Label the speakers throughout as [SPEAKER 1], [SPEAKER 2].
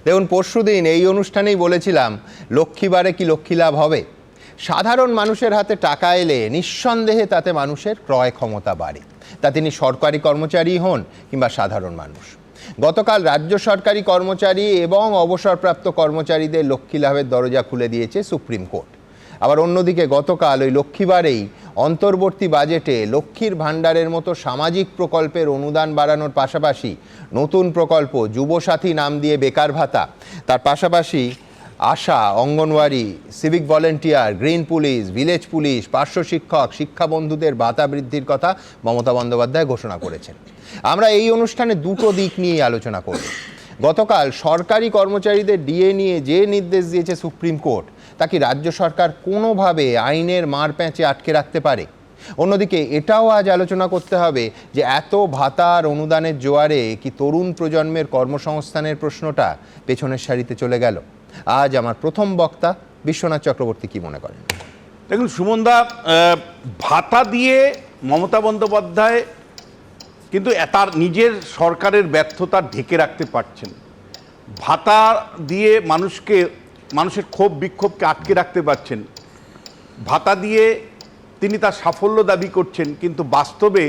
[SPEAKER 1] দেখুন, পরশুদিন এই অনুষ্ঠানেই বলেছিলাম লক্ষ্মীবারে কি লক্ষ্মী লাভ হবে। সাধারণ মানুষের হাতে টাকা এলে নিঃসন্দেহে তাতে মানুষের ক্রয় ক্ষমতা বাড়ে, তা তিনি সরকারি কর্মচারী হন কিংবা সাধারণ মানুষ। গতকাল রাজ্য সরকারি কর্মচারী এবং অবসরপ্রাপ্ত কর্মচারীদের লক্ষ্মী লাভের দরজা খুলে দিয়েছে সুপ্রিম কোর্ট। আবার অন্যদিকে গতকাল ওই লক্ষ্মীবারেই অন্তর্বর্তী বাজেটে লক্ষ্মীর ভাণ্ডারের মতো সামাজিক প্রকল্পের অনুদান বাড়ানোর পাশাপাশি নতুন প্রকল্প যুবসাথী নাম দিয়ে বেকার ভাতা, তার পাশাপাশি Asha, anganwadi, civic volunteer, green police, village police, পার্শ্ব শিক্ষক, শিক্ষাবন্ধুদের ভাতা বৃদ্ধির কথা মমতা বন্দ্যোপাধ্যায় ঘোষণা করেছেন। আমরা এই অনুষ্ঠানে দুটো দিক নিয়ে আলোচনা করব। গতকাল সরকারি কর্মচারীদের ডিএ নিয়ে যে নির্দেশ দিয়েছে সুপ্রিম কোর্ট, তা কি রাজ্য সরকার কোনোভাবে আইনের মারপ্যাঁচে আটকে রাখতে পারে? অন্যদিকে এটাও আজ আলোচনা করতে হবে যে এত ভাতার অনুদানের জোয়ারে কি তরুণ প্রজন্মের কর্মসংস্থানের প্রশ্নটা পেছনের সারিতে চলে গেল? আজ আমার প্রথম বক্তা বিশ্বনাথ চক্রবর্তী কি মনে করেন?
[SPEAKER 2] দেখুন সুমনদা, ভাতা দিয়ে মমতা বন্দ্যোপাধ্যায় কিন্তু তার নিজের সরকারের ব্যর্থতা ঢেকে রাখতে পারছেন। ভাতা দিয়ে মানুষের ক্ষোভ বিক্ষোভকে আটকে রাখতে পারছেন। ভাতা দিয়ে তিনি তার সাফল্য দাবি করছেন, কিন্তু বাস্তবে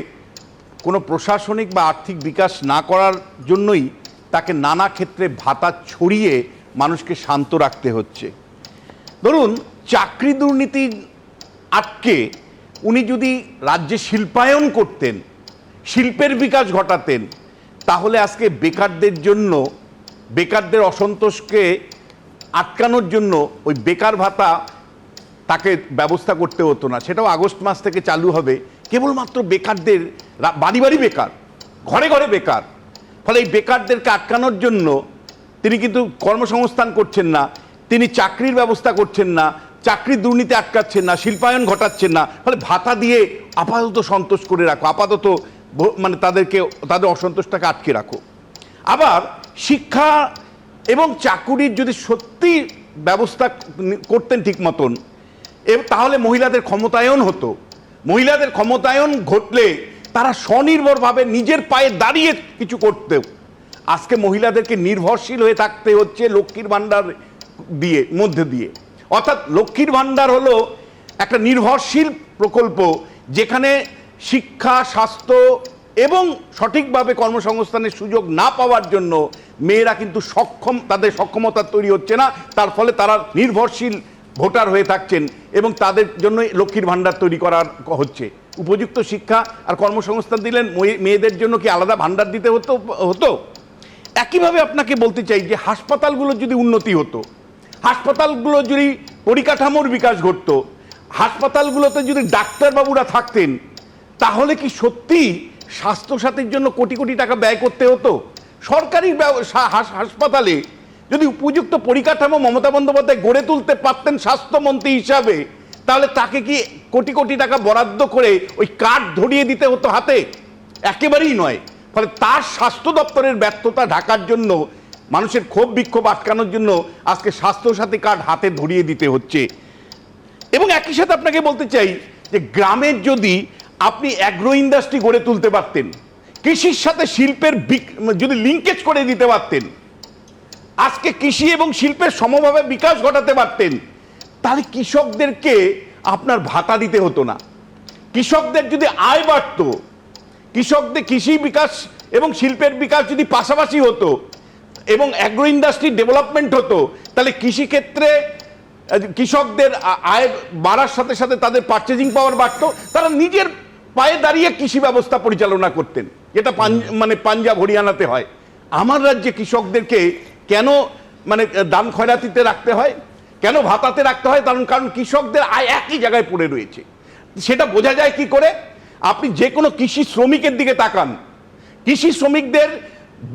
[SPEAKER 2] কোনো প্রশাসনিক বা আর্থিক বিকাশ না করার জন্যই তাকে নানা ক্ষেত্রে ভাতা ছড়িয়ে মানুষকে শান্ত রাখতে হচ্ছে। ধরুন, চাকরি দুর্নীতি আটকে উনি যদি রাজ্যে শিল্পায়ন করতেন, শিল্পের বিকাশ ঘটাতেন, তাহলে আজকে বেকারদের অসন্তোষকে আটকানোর জন্য ওই বেকার ভাতা তাকে ব্যবস্থা করতে হতো না। সেটাও আগস্ট মাস থেকে চালু হবে। কেবলমাত্র বেকারদের, বাড়ি বাড়ি বেকার, ঘরে ঘরে বেকার, ফলে এই বেকারদেরকে আটকানোর জন্য তিনি কিন্তু কর্মসংস্থান করছেন না, তিনি চাকরির ব্যবস্থা করছেন না, চাকরির দুর্নীতি আটকাচ্ছেন না, শিল্পায়ন ঘটাচ্ছেন না। ফলে ভাতা দিয়ে আপাতত সন্তোষ করে রাখো, আপাতত মানে তাদের অসন্তোষটাকে আটকে রাখো। আবার শিক্ষা এবং চাকুরির যদি সত্যি ব্যবস্থা করতেন ঠিক মতন, তাহলে মহিলাদের ক্ষমতায়ন হতো। মহিলাদের ক্ষমতায়ন ঘটলে তারা স্বনির্ভরভাবে নিজের পায়ে দাঁড়িয়ে কিছু করতেও। আজকে মহিলাদেরকে নির্ভরশীল হয়ে থাকতে হচ্ছে লক্ষ্মীর ভাণ্ডার মধ্যে দিয়ে। অর্থাৎ লক্ষ্মীর ভাণ্ডার হলো একটা নির্ভরশীল প্রকল্প, যেখানে শিক্ষা, স্বাস্থ্য এবং সঠিকভাবে কর্মসংস্থানের সুযোগ না পাওয়ার জন্য মেয়েরা কিন্তু তাদের সক্ষমতা তৈরি হচ্ছে না। তার ফলে তারা নির্ভরশীল ভোটার হয়ে থাকছেন এবং তাদের জন্য লক্ষ্মীর ভাণ্ডার তৈরি করা হচ্ছে। উপযুক্ত শিক্ষা আর কর্মসংস্থান দিলেন, মেয়েদের জন্য কি আলাদা ভাণ্ডার দিতে হতো? একইভাবে আপনাকে বলতে চাই যে হাসপাতালগুলো যদি উন্নতি হতো, হাসপাতালগুলো যদি পরিকাঠামোর বিকাশ ঘটতো, হাসপাতালগুলোতে যদি ডাক্তারবাবুরা থাকতেন, তাহলে কি সত্যি স্বাস্থ্যসাথীর জন্য কোটি কোটি টাকা ব্যয় করতে হতো? সরকারি হাসপাতালে যদি উপযুক্ত পরিকাঠামো মমতা বন্দ্যোপাধ্যায় গড়ে তুলতে পারতেন স্বাস্থ্যমন্ত্রী হিসাবে, তাহলে তাকে কি কোটি কোটি টাকা বরাদ্দ করে ওই কার্ড ধরিয়ে দিতে হতো হাতে? একেবারেই নয়। ফলে তার স্বাস্থ্য দপ্তরের ব্যর্থতা ঢাকার জন্য, মানুষের ক্ষোভ বিক্ষোভ আটকানোর জন্য আজকে স্বাস্থ্যসাথী কার্ড হাতে ধরিয়ে দিতে হচ্ছে। এবং একই সাথে আপনাকে বলতে চাই যে গ্রামের যদি আপনি অ্যাগ্রো ইন্ডাস্ট্রি গড়ে তুলতে পারতেন, কৃষির সাথে শিল্পের যদি লিঙ্কেজ করে দিতে পারতেন, আজকে কৃষি এবং শিল্পের সমভাবে বিকাশ ঘটাতে পারতেন, তাহলে কৃষকদেরকে আপনার ভাতা দিতে হতো না। কৃষকদের যদি আয় বাড়ত, কৃষকদের কৃষি বিকাশ এবং শিল্পের বিকাশ যদি পাশাপাশি হতো এবং অ্যাগ্রো ইন্ডাস্ট্রি ডেভেলপমেন্ট হতো, তাহলে কৃষিক্ষেত্রে কৃষকদের আয় বাড়ার সাথে সাথে তাদের পারচেজিং পাওয়ার বাড়ত, তারা নিজের পায়ে দাঁড়িয়ে কৃষি ব্যবস্থা পরিচালনা করতেন, যেটা পাঞ্জাব হরিয়ানাতে হয়। আমার রাজ্যে কৃষকদেরকে কেন দান খয়রাতিতে রাখতে হয়, কেন ভাতাতে রাখতে হয়? কারণ কৃষকদের আয় একই জায়গায় পড়ে রয়েছে। সেটা বোঝা যায় কি করে? আপনি যে কোনো কৃষি শ্রমিকের দিকে তাকান, কৃষি শ্রমিকদের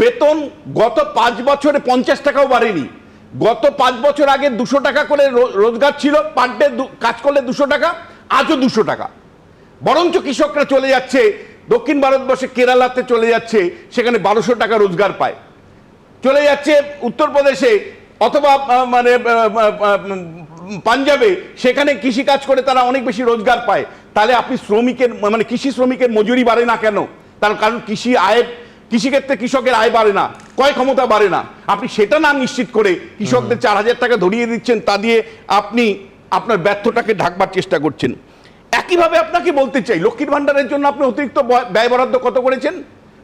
[SPEAKER 2] বেতন গত 5 বছরে 50 টাকাও বাড়েনি। গত 5 বছর আগে 200 টাকা করে রোজগার ছিল, পার ডে কাজ করলে 200 টাকা, আজও 200 টাকা। বরঞ্চ কৃষকরা চলে যাচ্ছে দক্ষিণ ভারতবর্ষে, কেরালাতে চলে যাচ্ছে, সেখানে 1200 টাকা রোজগার পায়। চলে যাচ্ছে উত্তরপ্রদেশে অথবা পাঞ্জাবে, সেখানে কৃষি কাজ করে তারা অনেক বেশি রোজগার পায়। তাহলে আপনি কৃষি শ্রমিকের মজুরি বাড়ে না কেন? তার কারণ কৃষি আয়ের কৃষিক্ষেত্রে কৃষকের আয় বাড়ে না, ক্রয় ক্ষমতা বাড়ে না, আপনি সেটা না নিশ্চিত করে কৃষকদের 4,000 টাকা ধরিয়ে দিচ্ছেন, তা দিয়ে আপনি আপনার ব্যর্থটাকে ঢাকবার চেষ্টা করছেন। একইভাবে আপনাকে বলতে চাই, লক্ষ্মীর ভাণ্ডারের জন্য আপনি অতিরিক্ত ব্যয় বরাদ্দ কত করেছেন?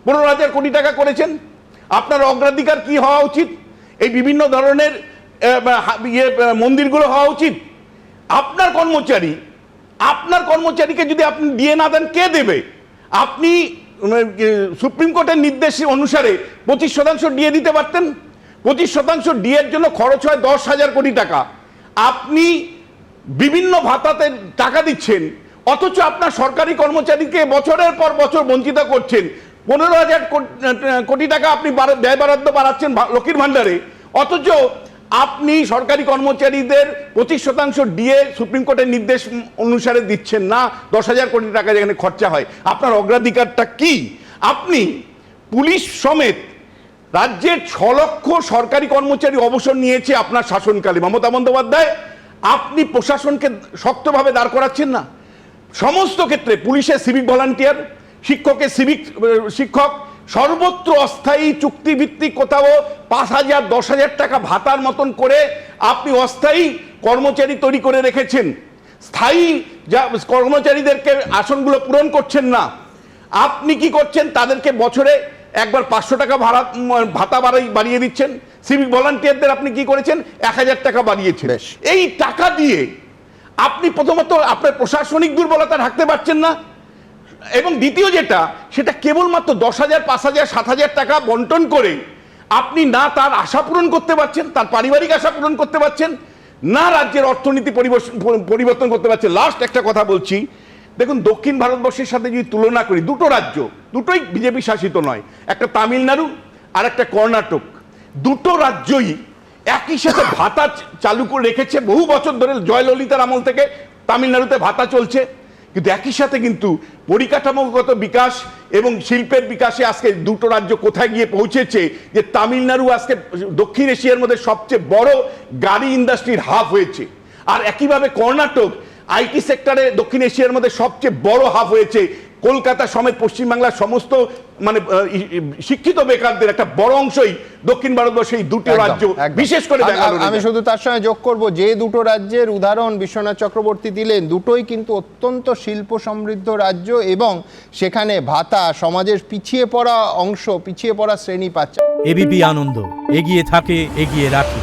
[SPEAKER 2] 15,000 কোটি টাকা করেছেন। আপনার অগ্রাধিকার কি হওয়া উচিত? এই বিভিন্ন ধরনের মন্দিরগুলো হওয়া উচিত। আপনার কর্মচারীকে যদি আপনি দিয়ে না দেন, কে দেবে? আপনি সুপ্রিম কোর্টের নির্দেশ অনুসারে 25% ডিএ দিতে পারতেন। 25% ডিএর জন্য খরচ হয় 10,000 কোটি টাকা। আপনি বিভিন্ন ভাতাতে টাকা দিচ্ছেন, অথচ আপনার সরকারি কর্মচারীকে বছরের পর বছর বঞ্চিত করছেন। 15,000 কোটি টাকা আপনি ব্যয় বরাদ্দ বাড়াচ্ছেন লক্ষ্মীর ভাণ্ডারে, অথচ আপনি সরকারি কর্মচারীদের 25% ডিএ সুপ্রিম কোর্টের নির্দেশ অনুসারে দিচ্ছেন না। 10,000 কোটি টাকা যেখানে খরচা হয়, আপনার অগ্রাধিকারটা কি? আপনি পুলিশ সমেত রাজ্যের 6 লক্ষ সরকারি কর্মচারী অবসর নিয়েছে আপনার শাসনকালে। মমতা বন্দ্যোপাধ্যায়, আপনি প্রশাসনকে শক্তভাবে দাঁড় করাচ্ছেন না। সমস্ত ক্ষেত্রে পুলিশের সিভিক ভলান্টিয়ার, শিক্ষকের শিক্ষক, সর্বত্র অস্থায়ী চুক্তিভিত্তিক কোথাও 5,000 10,000 টাকা ভাতার মতন করে আপনি অস্থায়ী কর্মচারী তৈরি করে রেখেছেন। স্থায়ী কর্মচারীদেরকে আসনগুলো পূরণ করছেন না। আপনি কি করছেন? তাদেরকে বছরে একবার 500 টাকা ভাতা বাড়িয়ে দিচ্ছেন। সিভিক ভলান্টিয়ারদের আপনি কি করেছেন? 1,000 টাকা বাড়িয়েছেন। এই টাকা দিয়ে আপনি প্রথমত আপনার প্রশাসনিক দুর্বলতা ঢাকতে পারছেন না, এবং দ্বিতীয় যেটা, সেটা কেবলমাত্র 10,000 5,000 7,000 টাকা বন্টন করে আপনি না তার আশা পূরণ করতে পারছেন, তার পারিবারিক আশা পূরণ করতে পারছেন, না রাজ্যের অর্থনীতি পরিবর্তন করতে পারছেন। লাস্ট একটা কথা বলছি, দেখুন, দক্ষিণ ভারতবর্ষের সাথে যদি তুলনা করি, দুটো রাজ্য, দুটোই বিজেপি শাসিত নয়, একটা তামিলনাড়ু আর একটা কর্ণাটক, দুটো রাজ্যই একই সাথে ভাতা চালু করে রেখেছে বহু বছর ধরে। জয়ললিতার আমল থেকে তামিলনাড়ুতে ভাতা চলছে, কিন্তু একই সাথে কিন্তু পরিকাঠামোগত বিকাশ এবং শিল্পের বিকাশে আজকে দুটো রাজ্য কোথায় গিয়ে পৌঁছেছে যে তামিলনাড়ু আজকে দক্ষিণ এশিয়ার মধ্যে সবচেয়ে বড় গাড়ি ইন্ডাস্ট্রির হাব হয়েছে, আর একইভাবে কর্ণাটক আইটি সেক্টরে দক্ষিণ এশিয়ার মধ্যে সবচেয়ে বড় হাব হয়েছে। কলকাতা সমেত পশ্চিমবাংলার সমস্ত শিক্ষিত বেকারদের একটা বড় অংশই দক্ষিণ ভারতবর্ষের এই দুটো রাজ্য, বিশেষ করে
[SPEAKER 1] আমি শুধু তার সঙ্গে যোগ করব, যে দুটো রাজ্যের উদাহরণ বিশ্বনাথ চক্রবর্তী দিলেন, দুটোই কিন্তু অত্যন্ত শিল্প সমৃদ্ধ রাজ্য, এবং সেখানে ভাতা সমাজের পিছিয়ে পড়া শ্রেণী পাচ্ছে।
[SPEAKER 3] এবিপি আনন্দ, এগিয়ে থাকে, এগিয়ে রাখে।